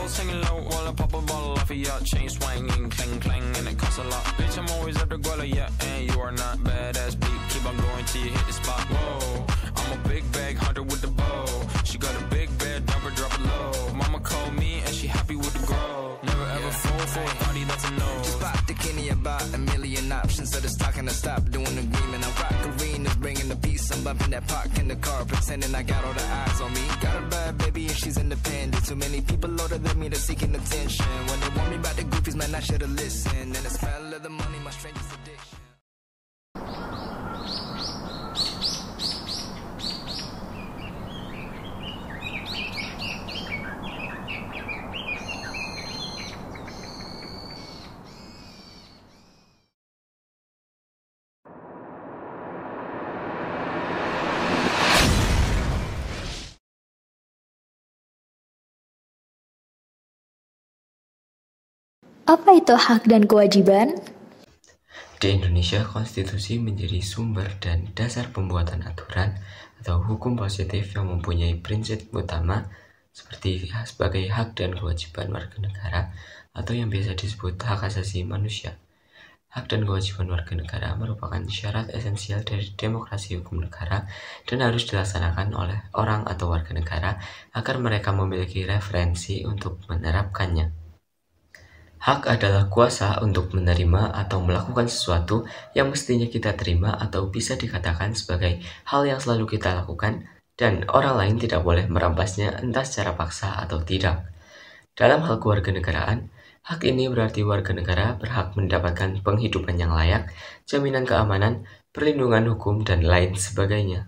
singing low while I pop a bottle off of your chain swinging, clang clang, and it costs a lot. Bitch, I'm always at the guala, yeah, and you are not badass beat. Keep on going till you hit the spot. Whoa, I'm a big bag hunter with the bow. She got a big bed, never drop it low. Mama called me and she happy with the grow. Never ever fall for a thotty, that's a no. Just bought the Kenny about a million options, so the stock and I stop doing the agreement. I'm rock arenas, bringing the peace. I'm bumping that park in the car, pretending I got all the eyes on me. Got a bad baby and she's independent. Too many people older than me that's seeking attention. When they want me about the goofies, man, I should've listened. And the smell of the money, my strangest addiction. Apa itu hak dan kewajiban? Di Indonesia, konstitusi menjadi sumber dan dasar pembuatan aturan atau hukum positif yang mempunyai prinsip utama seperti sebagai hak dan kewajiban warga negara atau yang biasa disebut hak asasi manusia. Hak dan kewajiban warga negara merupakan syarat esensial dari demokrasi hukum negara dan harus dilaksanakan oleh orang atau warga negara agar mereka memiliki referensi untuk menerapkannya. Hak adalah kuasa untuk menerima atau melakukan sesuatu yang mestinya kita terima atau bisa dikatakan sebagai hal yang selalu kita lakukan dan orang lain tidak boleh merampasnya entah secara paksa atau tidak. Dalam hal kewarganegaraan, hak ini berarti warga negara berhak mendapatkan penghidupan yang layak, jaminan keamanan, perlindungan hukum, dan lain sebagainya.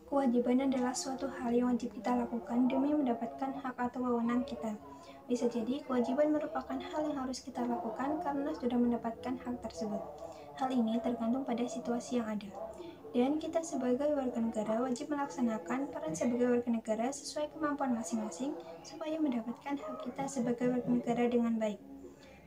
Kewajiban adalah suatu hal yang wajib kita lakukan demi mendapatkan hak atau wewenang kita. Bisa jadi kewajiban merupakan hal yang harus kita lakukan karena sudah mendapatkan hak tersebut. Hal ini tergantung pada situasi yang ada. Dan kita sebagai warga negara wajib melaksanakan peran sebagai warga negara sesuai kemampuan masing-masing supaya mendapatkan hak kita sebagai warga negara dengan baik.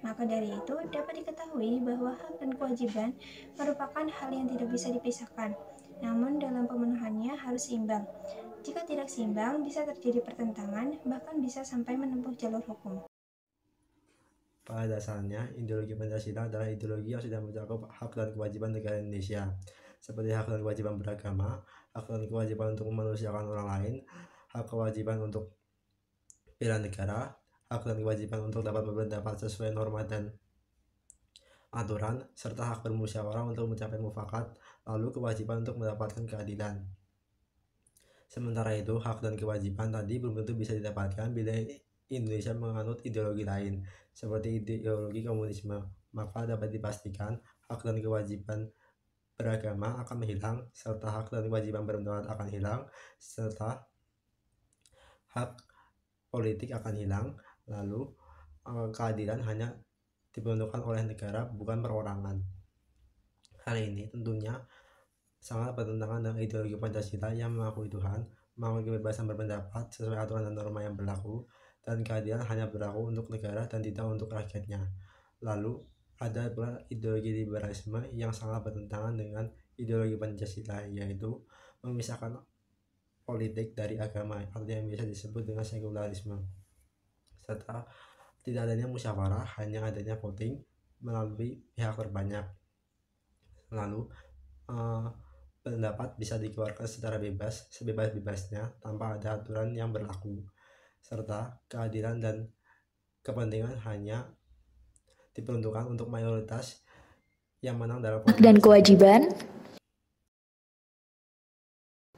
Maka dari itu dapat diketahui bahwa hak dan kewajiban merupakan hal yang tidak bisa dipisahkan. Namun dalam pemenuhannya harus seimbang. Jika tidak seimbang, bisa terjadi pertentangan, bahkan bisa sampai menempuh jalur hukum. Pada dasarnya, ideologi Pancasila adalah ideologi yang sudah mencakup hak dan kewajiban negara Indonesia, seperti hak dan kewajiban beragama, hak dan kewajiban untuk memanusiakan orang lain, hak kewajiban untuk bela negara, hak dan kewajiban untuk dapat berpendapat sesuai norma dan aturan, serta hak bermusyawarah untuk mencapai mufakat, lalu kewajiban untuk mendapatkan keadilan. Sementara itu, hak dan kewajiban tadi belum tentu bisa didapatkan bila Indonesia menganut ideologi lain, seperti ideologi komunisme. Maka dapat dipastikan hak dan kewajiban beragama akan menghilang, serta hak dan kewajiban berpendapat akan hilang, serta hak politik akan hilang. Lalu keadilan hanya ditentukan oleh negara, bukan perorangan. Hal ini tentunya sangat bertentangan dengan ideologi Pancasila yang mengakui Tuhan, mengakui kebebasan berpendapat sesuai aturan dan norma yang berlaku, dan keadilan hanya berlaku untuk negara dan tidak untuk rakyatnya. Lalu ada pula ideologi liberalisme yang sangat bertentangan dengan ideologi Pancasila, yaitu memisahkan politik dari agama atau yang biasa disebut dengan sekularisme, serta tidak adanya musyawarah, hanya adanya voting melalui pihak terbanyak. Lalu pendapat bisa dikeluarkan secara bebas, sebebas-bebasnya tanpa ada aturan yang berlaku, serta keadilan dan kepentingan hanya diperuntukkan untuk mayoritas yang menang dalam Hak dan kewajiban.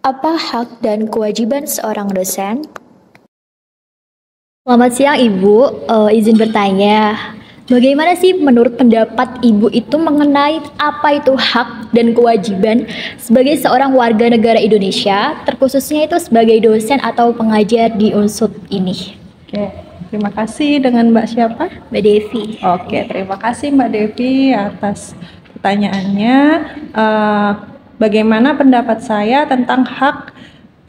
Apa hak dan kewajiban seorang dosen? Selamat siang Ibu, izin bertanya, bagaimana sih menurut pendapat Ibu itu mengenai apa itu hak dan kewajiban sebagai seorang warga negara Indonesia, terkhususnya itu sebagai dosen atau pengajar di Unsud ini? Oke, terima kasih. Dengan Mbak siapa? Mbak Devi. Oke, terima kasih Mbak Devi atas pertanyaannya. Bagaimana pendapat saya tentang hak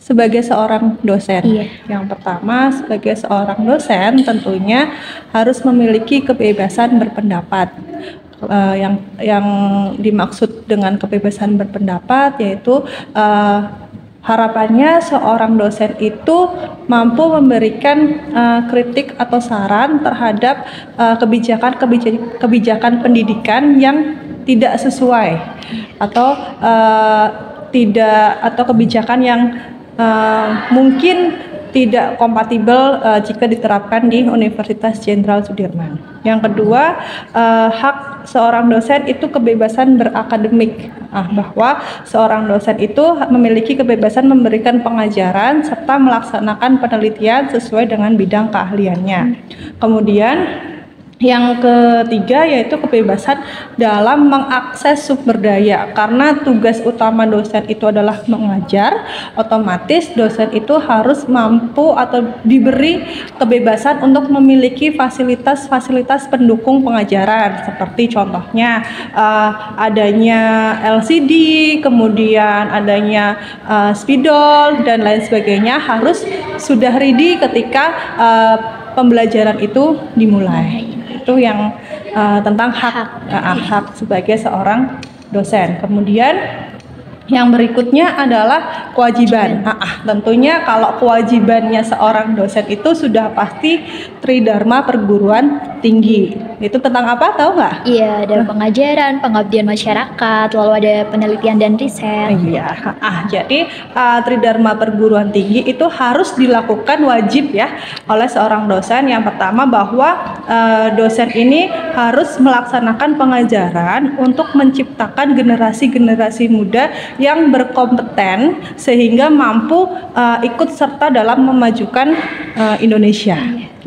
sebagai seorang dosen? Iya. Yang pertama, sebagai seorang dosen tentunya harus memiliki kebebasan berpendapat. Yang dimaksud dengan kebebasan berpendapat yaitu Harapannya seorang dosen itu mampu memberikan kritik atau saran terhadap kebijakan pendidikan yang tidak sesuai atau kebijakan yang mungkin tidak kompatibel jika diterapkan di Universitas Jenderal Sudirman. Yang kedua, hak seorang dosen itu kebebasan berakademik, bahwa seorang dosen itu memiliki kebebasan memberikan pengajaran serta melaksanakan penelitian sesuai dengan bidang keahliannya. Kemudian yang ketiga yaitu kebebasan dalam mengakses sumber daya, karena tugas utama dosen itu adalah mengajar, otomatis dosen itu harus mampu atau diberi kebebasan untuk memiliki fasilitas-fasilitas pendukung pengajaran, seperti contohnya adanya LCD, kemudian adanya spidol dan lain sebagainya harus sudah ready ketika pembelajaran itu dimulai. Itu yang tentang hak sebagai seorang dosen. Kemudian yang berikutnya adalah kewajiban. Tentunya kalau kewajibannya seorang dosen itu sudah pasti Tridharma Perguruan Tinggi. Itu tentang apa, tahu nggak? Iya, ada pengajaran, pengabdian masyarakat, lalu ada penelitian dan riset. Iya, jadi Tridharma Perguruan Tinggi itu harus dilakukan wajib ya oleh seorang dosen. Yang pertama bahwa dosen ini harus melaksanakan pengajaran untuk menciptakan generasi-generasi muda yang berkompeten sehingga mampu ikut serta dalam memajukan Indonesia.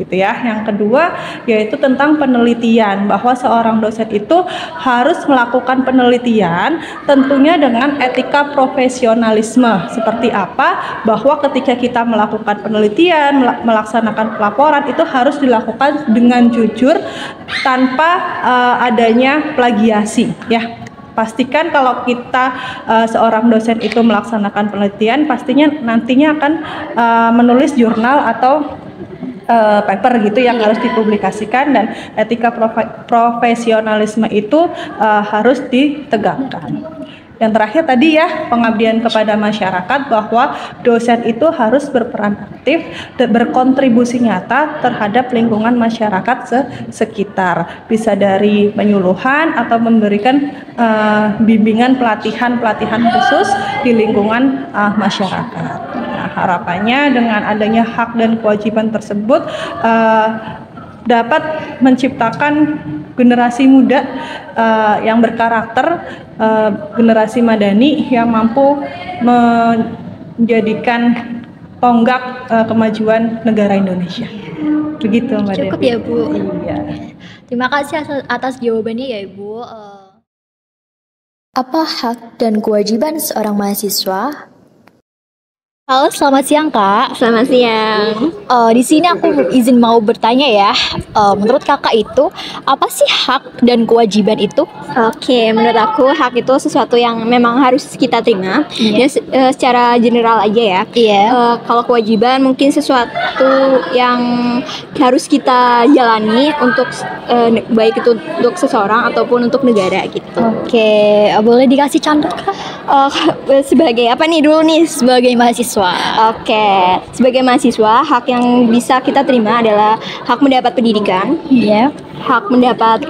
Gitu ya. Yang kedua yaitu tentang penelitian, bahwa seorang dosen itu harus melakukan penelitian tentunya dengan etika profesionalisme. Seperti apa? Bahwa ketika kita melakukan penelitian, melaksanakan pelaporan itu harus dilakukan dengan jujur tanpa adanya plagiasi ya. Pastikan kalau kita seorang dosen itu melaksanakan penelitian, pastinya nantinya akan menulis jurnal atau paper gitu yang harus dipublikasikan, dan etika profesionalisme itu harus ditegakkan. Yang terakhir tadi ya, pengabdian kepada masyarakat, bahwa dosen itu harus berperan aktif dan berkontribusi nyata terhadap lingkungan masyarakat sekitar. Bisa dari penyuluhan atau memberikan bimbingan pelatihan khusus di lingkungan masyarakat. Nah, harapannya dengan adanya hak dan kewajiban tersebut dapat menciptakan generasi muda yang berkarakter, generasi madani yang mampu menjadikan tonggak kemajuan negara Indonesia. Begitu Mbak Devi. Cukup ya Bu. Iya. Terima kasih atas jawabannya ya Ibu. Apa hak dan kewajiban seorang mahasiswa? Halo, selamat siang Kak. Selamat siang. Di sini aku izin mau bertanya ya. Menurut Kakak itu apa sih hak dan kewajiban itu? Oke, menurut aku hak itu sesuatu yang memang harus kita terima. Ya, secara general aja ya. Iya. Kalau kewajiban mungkin sesuatu yang harus kita jalani untuk baik itu untuk seseorang ataupun untuk negara gitu. Oke, boleh dikasih contoh Kak? Sebagai apa nih dulu nih? Sebagai mahasiswa. Oke, sebagai mahasiswa hak yang bisa kita terima adalah hak mendapat pendidikan. Iya. Hak mendapat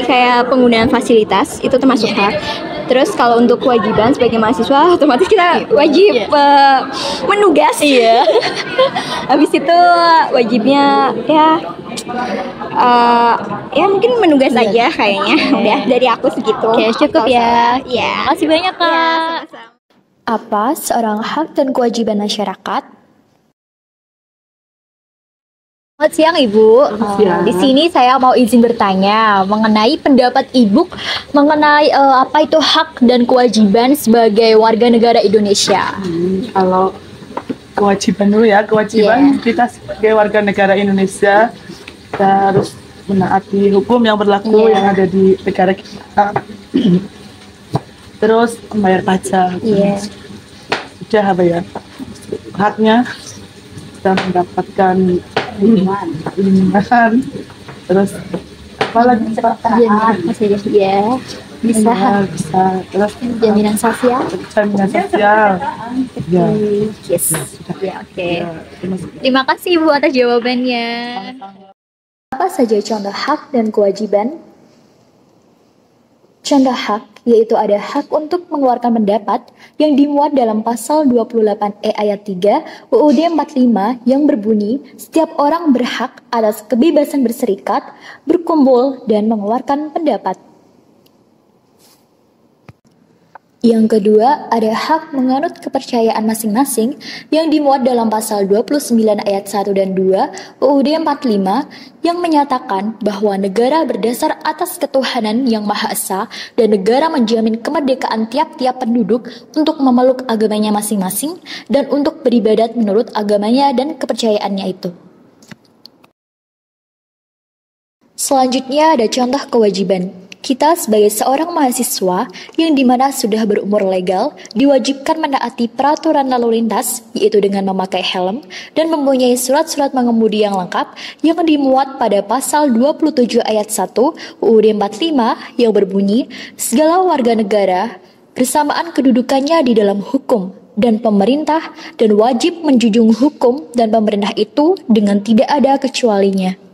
kayak penggunaan fasilitas itu termasuk hak. Terus kalau untuk kewajiban sebagai mahasiswa otomatis kita wajib menugas. Iya. Habis itu wajibnya ya mungkin menugas aja kayaknya. Udah dari aku segitu. Oke, cukup ya. Iya. Makasih banyak Kak. Ya, sama-sama. Apa seorang hak dan kewajiban masyarakat? Selamat siang Ibu. Di sini saya mau izin bertanya mengenai pendapat Ibu mengenai apa itu hak dan kewajiban sebagai warga negara Indonesia. Kalau kewajiban dulu ya, kewajiban kita sebagai warga negara Indonesia kita harus menaati hukum yang berlaku yang ada di negara kita. Terus membayar pajak. Sudah bayar haknya, kita mendapatkan lingkungan, terus apa lagi? Ya. Bisa. Ya, bisa. Terus Jaminan sosial. jaminan sosial. Ya. Yes. Ya, oke. Terima kasih Ibu atas jawabannya. Apa saja contoh hak dan kewajiban? Contoh hak yaitu ada hak untuk mengeluarkan pendapat yang dimuat dalam pasal 28E ayat 3 UUD 45 yang berbunyi setiap orang berhak atas kebebasan berserikat, berkumpul, dan mengeluarkan pendapat. Yang kedua, ada hak menganut kepercayaan masing-masing yang dimuat dalam pasal 29 ayat 1 dan 2 UUD 45 yang menyatakan bahwa negara berdasar atas ketuhanan yang Maha Esa dan negara menjamin kemerdekaan tiap-tiap penduduk untuk memeluk agamanya masing-masing dan untuk beribadat menurut agamanya dan kepercayaannya itu. Selanjutnya ada contoh kewajiban. Kita sebagai seorang mahasiswa yang dimana sudah berumur legal diwajibkan menaati peraturan lalu lintas yaitu dengan memakai helm dan mempunyai surat-surat mengemudi yang lengkap yang dimuat pada pasal 27 ayat 1 UUD 45 yang berbunyi segala warga negara bersamaan kedudukannya di dalam hukum dan pemerintah dan wajib menjunjung hukum dan pemerintah itu dengan tidak ada kecualinya.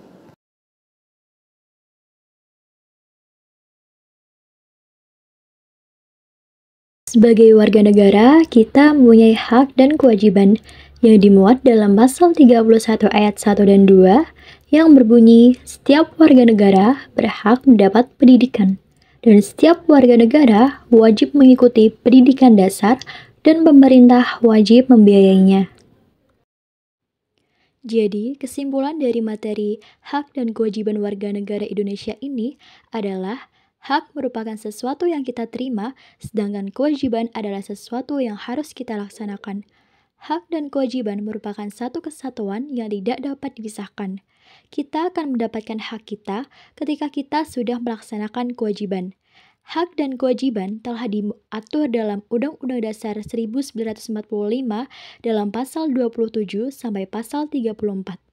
Sebagai warga negara, kita mempunyai hak dan kewajiban yang dimuat dalam pasal 31 ayat 1 dan 2 yang berbunyi setiap warga negara berhak mendapat pendidikan dan setiap warga negara wajib mengikuti pendidikan dasar dan pemerintah wajib membiayainya. Jadi, kesimpulan dari materi hak dan kewajiban warga negara Indonesia ini adalah hak merupakan sesuatu yang kita terima, sedangkan kewajiban adalah sesuatu yang harus kita laksanakan. Hak dan kewajiban merupakan satu kesatuan yang tidak dapat dipisahkan. Kita akan mendapatkan hak kita ketika kita sudah melaksanakan kewajiban. Hak dan kewajiban telah diatur dalam Undang-Undang Dasar 1945 dalam pasal 27 sampai pasal 34.